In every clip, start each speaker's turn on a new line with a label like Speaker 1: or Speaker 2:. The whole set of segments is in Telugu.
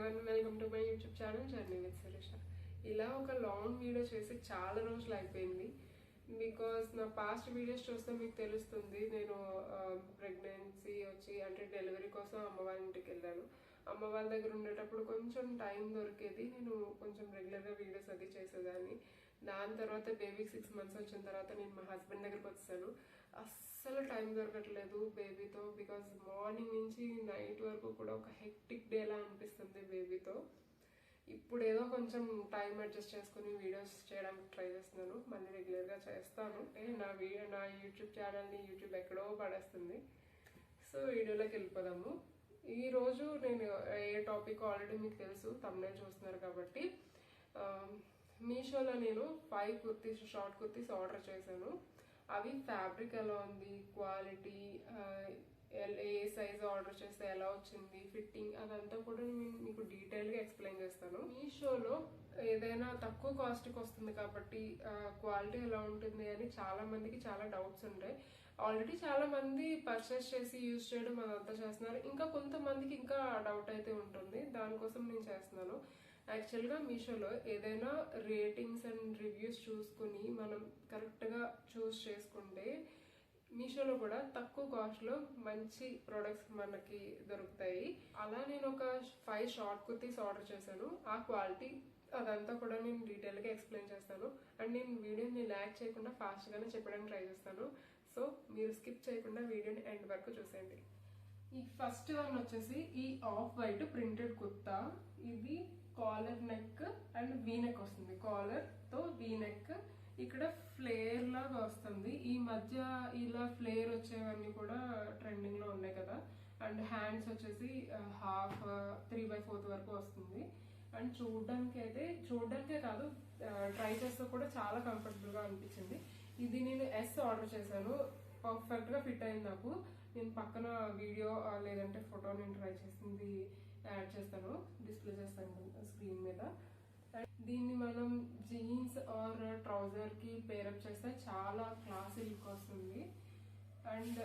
Speaker 1: everyone, welcome to my YouTube channel Journey with Surisha. ఇలా ఒక లాంగ్ వీడియో చేసి చాలా రోజులు అయిపోయింది బికాస్ నా పాస్ట్ వీడియోస్ చూస్తే మీకు తెలుస్తుంది. నేను ప్రెగ్నెన్సీ వచ్చి అంటే డెలివరీ కోసం అమ్మ వాళ్ళ ఇంటికి వెళ్ళాను. అమ్మ వాళ్ళ దగ్గర ఉండేటప్పుడు కొంచెం టైం దొరికేది, నేను కొంచెం రెగ్యులర్గా వీడియోస్ అది చేసేదాన్ని. దాని తర్వాత బేబీకి 6 months వచ్చిన తర్వాత నేను మా హస్బెండ్ దగ్గరకు వచ్చాను. అస్సలు టైం దొరకట్లేదు బేబీతో, బికాస్ మార్నింగ్ నుంచి నైట్ వరకు కూడా ఒక హెక్టిక్ డేలా అనిపిస్తుంది బేబీతో. ఇప్పుడు ఏదో కొంచెం టైం అడ్జస్ట్ చేసుకుని వీడియోస్ చేయడానికి ట్రై చేస్తున్నాను. మళ్ళీ రెగ్యులర్గా చేస్తాను. నా యూట్యూబ్ ఛానల్ని యూట్యూబ్ ఎక్కడో పడేస్తుంది. సో వీడియోలోకి వెళ్ళిపోదాము. ఈరోజు నేను ఏ టాపిక్ ఆల్రెడీ మీకు తెలుసు, తమ్మునే చూస్తున్నారు కాబట్టి. మీషోలో నేను 5 కుర్తీస్, షార్ట్ కుర్తీస్ ఆర్డర్ చేశాను. అవి ఫ్యాబ్రిక్ ఎలా ఉంది, క్వాలిటీ, ఏ సైజ్ ఆర్డర్ చేస్తే ఎలా వచ్చింది, ఫిట్టింగ్, అదంతా కూడా నేను మీకు డీటెయిల్గా ఎక్స్ప్లెయిన్ చేస్తాను. మీషోలో ఏదైనా తక్కువ కాస్ట్కి వస్తుంది కాబట్టి క్వాలిటీ ఎలా ఉంటుంది అని చాలా మందికి చాలా డౌట్స్ ఉంటాయి. ఆల్రెడీ చాలా మంది పర్చేస్ చేసి యూజ్ చేయడం అదంతా చేస్తున్నారు. ఇంకా కొంతమందికి ఇంకా డౌట్ అయితే ఉంటుంది, దానికోసం నేను చేస్తున్నాను. యాక్చువల్గా మీషోలో ఏదైనా రేటింగ్స్ అండ్ రివ్యూస్ చూసుకుని మనం కరెక్ట్గా చూస్ చేసుకుంటే మీషోలో కూడా తక్కువ కాస్ట్లో మంచి ప్రొడక్ట్స్ మనకి దొరుకుతాయి. అలా నేను ఒక 5 షార్ట్ కుర్తీస్ ఆర్డర్ చేశాను. ఆ క్వాలిటీ అదంతా కూడా నేను డీటెయిల్గా ఎక్స్ప్లెయిన్ చేస్తాను. అండ్ నేను వీడియోని ల్యాగ్ చేయకుండా ఫాస్ట్గానే చెప్పడానికి ట్రై చేస్తాను. సో మీరు స్కిప్ చేయకుండా వీడియోని ఎండ్ వరకు చూసేయండి. ఈ ఫస్ట్ వన్ వచ్చేసి ఈ ఆఫ్ వైట్ ప్రింటెడ్ కుర్తా. ఇది collar neck and V neck వస్తుంది. కాలర్ తో వీ నెక్, ఇక్కడ ఫ్లేర్ లాగా వస్తుంది. ఈ మధ్య ఇలా ఫ్లేర్ వచ్చేవన్నీ కూడా ట్రెండింగ్ లో ఉన్నాయి కదా. అండ్ హ్యాండ్స్ వచ్చేసి హాఫ్ 3/4 వరకు వస్తుంది. అండ్ చూడడానికే కాదు, ట్రై చేస్తే కూడా చాలా కంఫర్టబుల్ గా అనిపించింది. ఇది నేను ఎస్ ఆర్డర్ చేశాను. పర్ఫెక్ట్ గా ఫిట్ అయింది నాకు. నేను పక్కన వీడియో లేదంటే ఫోటో నేను ట్రై చేసింది యాడ్ చేస్తాను, డిస్ప్లే చేస్తాను స్క్రీన్ మీద. దీన్ని మనం జీన్స్ ఆర్ ట్రౌజర్ కి పేరప్ చేస్తే చాలా క్లాసీ లుక్ వస్తుంది. అండ్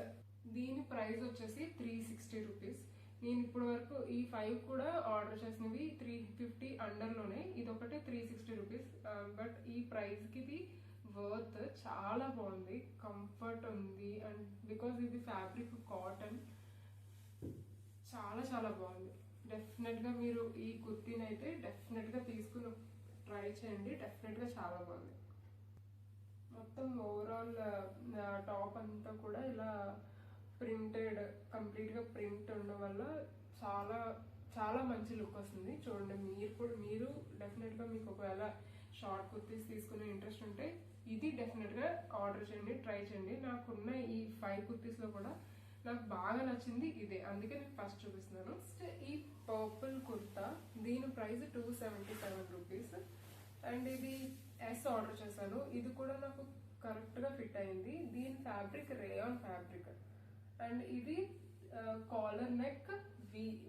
Speaker 1: దీని ప్రైస్ వచ్చేసి 360 రూపీస్. నేను ఇప్పటి వరకు ఈ 5 కూడా ఆర్డర్ చేసినవి 350 అండర్లోనే. ఇది ఒకటే 360 రూపీస్. బట్ ఈ ప్రైస్ కి ఇది వర్త్, చాలా బాగుంది, కంఫర్ట్ ఉంది. అండ్ బికాస్ ఇది ఫ్యాబ్రిక్ కాటన్, చాలా చాలా బాగుంది. డెఫినెట్ గా మీరు ఈ కుర్తీని అయితే డెఫినెట్ గా తీసుకుని ట్రై చేయండి. డెఫినెట్ గా చాలా బాగుంది. మొత్తం ఓవరాల్ టాప్ అంతా కూడా ఇలా ప్రింటెడ్, కంప్లీట్ గా ప్రింట్ ఉండడం వల్ల చాలా చాలా మంచి లుక్ వస్తుంది. చూడండి, మీరు డెఫినెట్ గా మీకు ఒకవేళ షార్ట్ కుర్తీస్ తీసుకునే ఇంట్రెస్ట్ ఉంటే ఇది డెఫినెట్ గా ఆర్డర్ చేయండి, ట్రై చేయండి. నాకున్న ఈ 5 కుర్తీస్ లో కూడా నాకు బాగా నచ్చింది ఇదే, అందుకే నేను ఫస్ట్ చూపిస్తున్నాను. నెక్స్ట్ ఈ పర్పుల్ కుర్తా, దీని ప్రైస్ 277 రూపీస్. అండ్ ఇది ఎస్ ఆర్డర్ చేశాను. ఇది కూడా నాకు కరెక్ట్ గా ఫిట్ అయింది. దీని ఫ్యాబ్రిక్ రేయాన్ ఫ్యాబ్రిక్. అండ్ ఇది collar neck,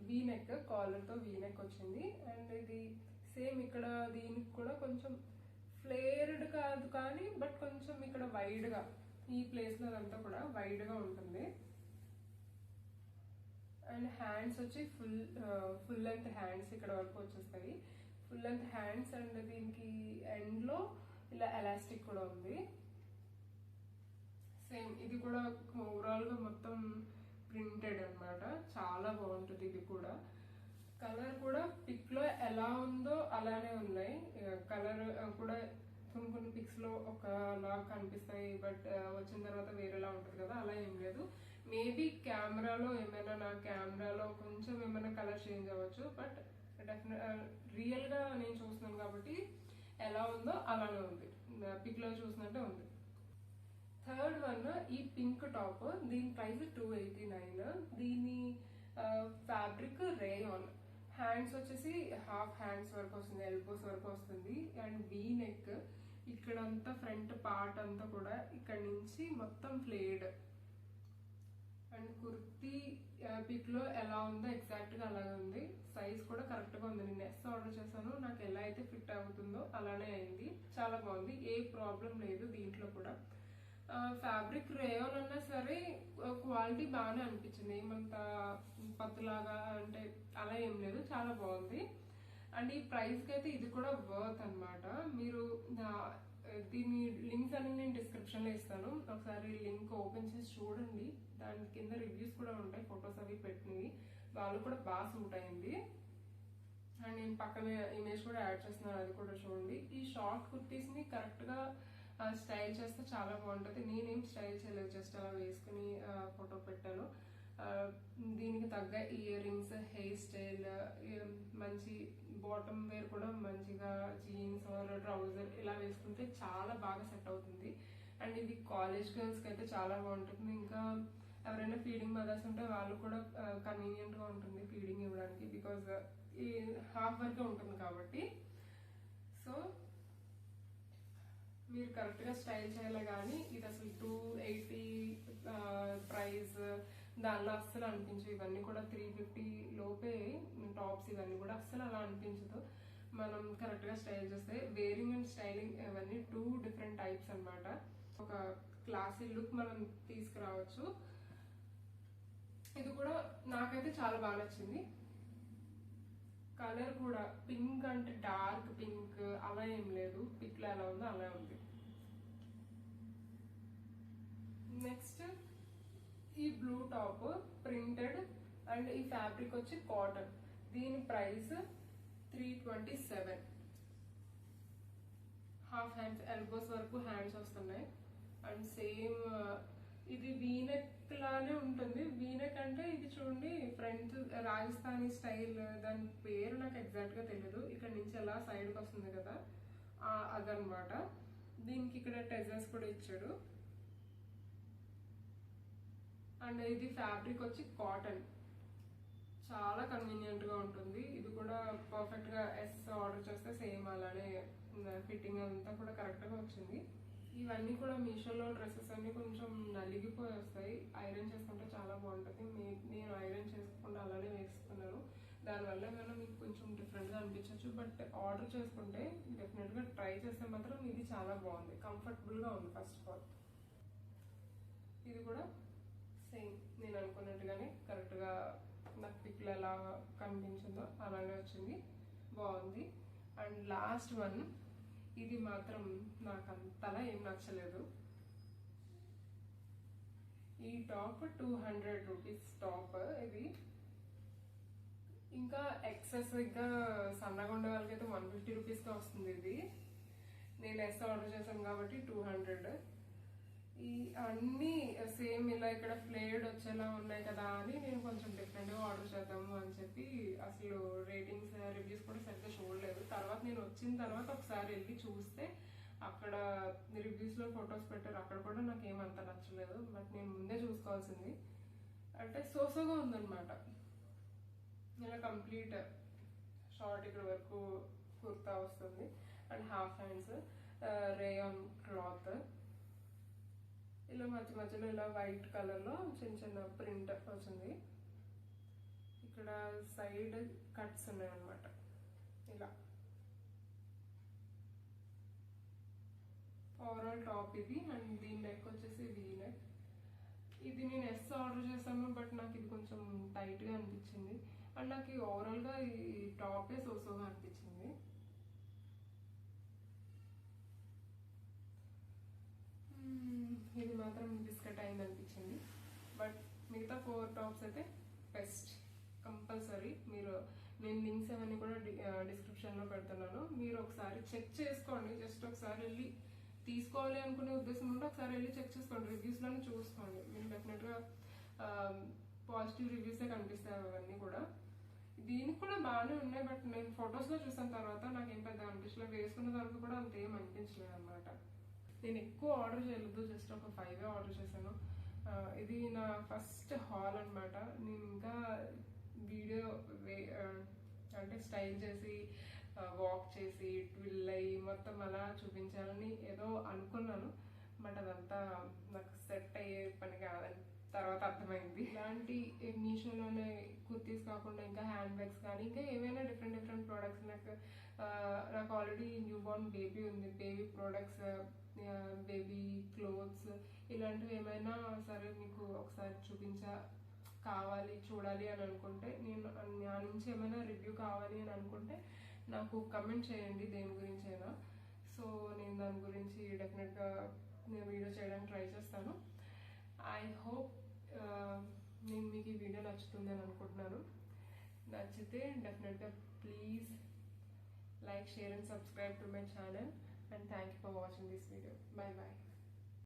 Speaker 1: V neck, collar తో వీ నెక్ వచ్చింది. అండ్ ఇది సేమ్ ఇక్కడ దీనికి కూడా కొంచెం ఫ్లేర్డ్ కాదు కానీ బట్ కొంచెం ఇక్కడ వైడ్ గా, ఈ ప్లేస్ లో అంతా కూడా వైడ్ గా ఉంటుంది. అండ్ హ్యాండ్స్ వచ్చి ఫుల్ లెంత్ హ్యాండ్స్ ఇక్కడ వరకు వచ్చేస్తాయి, ఫుల్ లెంత్ హ్యాండ్స్. అండ్ దీనికి ఎండ్ లో ఇలా ఎలాస్టిక్ కూడా ఉంది. సేమ్ ఇది కూడా ఓవరాల్ గా మొత్తం ప్రింటెడ్ అన్నమాట. చాలా బాగుంటుంది ఇది కూడా. కలర్ కూడా పిక్ లో ఎలా ఉందో అలానే ఉన్నాయి. కలర్ కూడా కొన్ని పిక్స్ లో ఒకలా కనిపిస్తాయి, బట్ వచ్చిన తర్వాత వేరేలా ఉంటుంది కదా, అలా ఏం లేదు. మేబీ కెమెరాలో ఏమైనా, నా కెమెరాలో కొంచెం ఏమైనా కలర్ చేంజ్ అవ్వచ్చు, బట్ రియల్ గా నేను చూస్తున్నాను కాబట్టి ఎలా ఉందో అలానే ఉంది, పిక్ లో చూసినట్టే ఉంది. థర్డ్ వన్ ఈ పింక్ టాప్. దీని ప్రైస్ 289. దీని ఫ్యాబ్రిక్ రేయాన్. హ్యాండ్స్ వచ్చేసి హాఫ్ హ్యాండ్స్ వరకు వస్తుంది, ఎల్బోస్ వరకు వస్తుంది. అండ్ వీ నెక్, ఇక్కడంతా ఫ్రంట్ పార్ట్ అంతా కూడా ఇక్కడ నుంచి మొత్తం ఫ్లేడ్. అండ్ కుర్తీ పిక్ లో ఎలా ఉందో ఎగ్జాక్ట్ గా అలాగే ఉంది. సైజ్ కూడా కరెక్ట్ గా ఉంది. నేను ఎస్ ఆర్డర్ చేశాను, నాకు ఎలా అయితే ఫిట్ అవుతుందో అలానే అయింది. చాలా బాగుంది, ఏ ప్రాబ్లం లేదు దీంట్లో కూడా. ఫ్యాబ్రిక్ రేయోన్ అన్నా సరే క్వాలిటీ బాగానే అనిపించింది, ఏమంత పత్తులాగా అంటే అలా ఏం లేదు, చాలా బాగుంది. అండ్ ఈ ప్రైస్కి అయితే ఇది కూడా వర్త్ అనమాట. మీరు దీని లింక్స్ అన్ని నేను డిస్క్రిప్షన్లో ఇస్తాను, ఒకసారి లింక్ ఓపెన్ చేసి చూడండి. దాని కింద రివ్యూస్ కూడా ఉంటాయి, ఫొటోస్ అవి పెట్టినవి, వాళ్ళు కూడా బాగా సూట్ అయింది. అండ్ నేను పక్కన ఇమేజ్ కూడా యాడ్ చేస్తున్నాను, అది కూడా చూడండి. ఈ షార్ట్ కుర్తీస్ని కరెక్ట్గా స్టైల్ చేస్తే చాలా బాగుంటుంది. నేనేం స్టైల్ చేయలేదు, జస్ట్ అలా వేసుకుని ఫోటో పెట్టాను. దీనికి తగ్గ ఇయర్ రింగ్స్, హెయిర్ స్టైల్, మంచి బాటమ్ వేర్ కూడా మంచిగా జీన్స్ ఆర్ ట్రౌజర్ ఇలా వేసుకుంటే చాలా బాగా సెట్ అవుతుంది. అండ్ ఇది కాలేజ్ గర్ల్స్కి అయితే చాలా బాగుంటుంది. ఇంకా ఎవరైనా ఫీడింగ్ మదర్స్ ఉంటే వాళ్ళు కూడా కన్వీనియంట్గా ఉంటుంది ఫీడింగ్ ఇవ్వడానికి, బికాజ్ ఈ హాఫ్ వరకే ఉంటుంది కాబట్టి. సో మీరు కరెక్ట్గా స్టైల్ చేయాలి, కానీ ఇది అసలు 280 ప్రైస్ దానిలో అస్సలు అనిపించవు. ఇవన్నీ కూడా 350 లోపే టాప్స్, ఇవన్నీ కూడా అస్సలు అలా అనిపించదు మనం కరెక్ట్గా స్టైల్ చేస్తే. వేరింగ్ అండ్ స్టైలింగ్ ఇవన్నీ 2 డిఫరెంట్ టైప్స్ అనమాట. ఒక క్లాసీ లుక్ మనం తీసుకురావచ్చు. ఇది కూడా నాకైతే చాలా బాగా నచ్చింది. కలర్ కూడా పింక్ అంటే డార్క్ పింక్ అలా ఏం లేదు, పిక్లో ఎలా ఉందో అలా ఉంది. నెక్స్ట్ ఈ బ్లూ టాప్ ప్రింటెడ్ అండ్ ఈ ఫ్యాబ్రిక్ వచ్చి కాటన్. దీని ప్రైస్ 327. హాఫ్ హ్యాండ్స్, ఎల్బోస్ వరకు హ్యాండ్స్ వస్తున్నాయి. అండ్ సేమ్ ఇది వీనెక్ లానే ఉంటుంది. వీనెక్ అంటే ఇది చూడండి, ఫ్రంట్ రాజస్థానీ స్టైల్, దాని పేరు నాకు ఎగ్జాక్ట్ గా తెలియదు. ఇక్కడ నుంచి అలా సైడ్కి వస్తుంది కదా, అదనమాట. దీనికి ఇక్కడ టెజర్స్ కూడా ఇచ్చాడు. అండ్ ఇది ఫ్యాబ్రిక్ వచ్చి కాటన్, చాలా కన్వీనియంట్ గా ఉంటుంది. ఇది కూడా పర్ఫెక్ట్ గా ఎస్ ఆర్డర్ చేస్తే సేమ్ అలానే ఫిట్టింగ్ అంతా కూడా కరెక్ట్ గా వచ్చింది. ఇవన్నీ కూడా మీషోలో డ్రెస్సెస్ అన్ని కొంచెం నలిగిపోయి వస్తాయి, ఐరన్ చేసుకుంటే చాలా బాగుంటుంది. నేను ఐరన్ చేసుకుంటే అలానే వేసుకున్నాను, దానివల్ల ఏమైనా మీకు కొంచెం డిఫరెంట్గా అనిపించవచ్చు. బట్ ఆర్డర్ చేసుకుంటే డెఫినెట్గా ట్రై చేస్తే మాత్రం ఇది చాలా బాగుంది, కంఫర్టబుల్గా ఉంది. ఫస్ట్ ఆఫ్ ఆల్ ఇది కూడా సేమ్ నేను అనుకున్నట్టుగానే కరెక్ట్గా నాకు పిక్లో ఎలా కనిపించిందో అలానే వచ్చింది, బాగుంది. అండ్ లాస్ట్ వన్, ఇది మాత్రం నాకు అంతలా ఏం నచ్చలేదు. ఈ టాప్ 200 రూపీస్ టాప్. ఇది ఇంకా ఎక్సెస్ ఇంకా సన్నగా ఉండే వాళ్ళకైతే 150 రూపీస్గా వస్తుంది. ఇది నేను ఎస్ ఆర్డర్ చేశాను కాబట్టి 200. ఈ అన్నీ సేమ్ ఇలా ఇక్కడ ఫ్లేడ్ వచ్చేలా ఉన్నాయి కదా అని నేను కొంచెం డిఫరెంట్గా ఆర్డర్ చేద్దాము అని చెప్పి అసలు రేటింగ్స్ రివ్యూస్ కూడా సరిగ్గా చూడలేదు. తర్వాత నేను వచ్చిన తర్వాత ఒకసారి వెళ్ళి చూస్తే అక్కడ రివ్యూస్లో ఫొటోస్ పెట్టారు, అక్కడ కూడా నాకు ఏమంత నచ్చలేదు. బట్ నేను ముందే చూసుకోవాల్సింది. అంటే సోసోగా ఉందన్నమాట. ఇలా కంప్లీట్ షార్ట్ ఇక్కడ వరకు కుర్తా వస్తుంది and half hands, rayon cloth, ఇలా మధ్య మధ్యలో ఇలా వైట్ కలర్లో చిన్న చిన్న ప్రింట్ వచ్చింది. ఇక్కడ సైడ్ కట్స్ ఉన్నాయన్నమాట ఇలా. ఓవరాల్ టాప్ ఇది. అండ్ దీని నెక్ వచ్చేసి వీ నెక్. ఇది నేను ఎస్ ఆర్డర్ చేశాను, బట్ నాకు ఇది కొంచెం టైట్గా అనిపించింది. అండ్ నాకు ఈ ఓవరాల్గా ఈ టాపే సోసోగా అనిపించింది. ఇది మాత్రం బిస్కెట్ అయింది అనిపించింది. బట్ మిగతా 4 టాప్స్ అయితే బెస్ట్, కంపల్సరీ. మీరు నేను లింక్స్ అవన్నీ కూడా డిస్క్రిప్షన్లో పెడుతున్నాను, మీరు ఒకసారి చెక్ చేసుకోండి. జస్ట్ ఒకసారి వెళ్ళి తీసుకోవాలి అనుకునే ఉద్దేశం ఉంటే ఒకసారి వెళ్ళి చెక్ చేసుకోండి, రివ్యూస్లోనే చూసుకోండి. మీరు డెఫినెట్గా పాజిటివ్ రివ్యూసే కనిపిస్తాయి అవన్నీ కూడా. దీనికి కూడా బాగానే ఉన్నాయి, బట్ నేను ఫొటోస్లో చూసిన తర్వాత నాకేం పెద్ద అనిపించలేదు, వేసుకున్న తర్వాత కూడా అంతేం అనిపించలేదు అనమాట. నేను ఎక్కువ ఆర్డర్ చేయలేదు, జస్ట్ ఒక 5 ఆర్డర్ చేశాను. ఇది నా ఫస్ట్ హాల్ అనమాట. నేను ఇంకా వీడియో అంటే స్టైల్ చేసి వాక్ చేసి ట్విల్ అయ్యి మొత్తం అలా చూపించాలని ఏదో అనుకున్నాను, బట్ అదంతా నాకు సెట్ అయ్యే పని తర్వాత అర్థమైంది. ఇలాంటి మీషోలోనే కుర్తీస్ కాకుండా ఇంకా హ్యాండ్ బ్యాగ్స్ కానీ ఇంకా ఏమైనా డిఫరెంట్ ప్రోడక్ట్స్ నాకు ఆల్రెడీ న్యూ బోర్న్ బేబీ ఉంది, బేబీ ప్రోడక్ట్స్, బేబీ క్లోత్స్ ఇలాంటివి ఏమైనా సరే మీకు ఒకసారి కావాలి చూడాలి అని అనుకుంటే, నేను నా నుంచి ఏమైనా రివ్యూ కావాలి అని అనుకుంటే నాకు కమెంట్ చేయండి దేని గురించి అయినా. సో నేను దాని గురించి డెఫినెట్గా నేను వీడియో చేయడానికి ట్రై చేస్తాను. ఐ హోప్ నేను మీకు ఈ వీడియో నచ్చుతుంది అని అనుకుంటున్నాను. నచ్చితే డెఫినెట్గా please like, share and subscribe to my channel, and thank you for watching this video. Bye bye.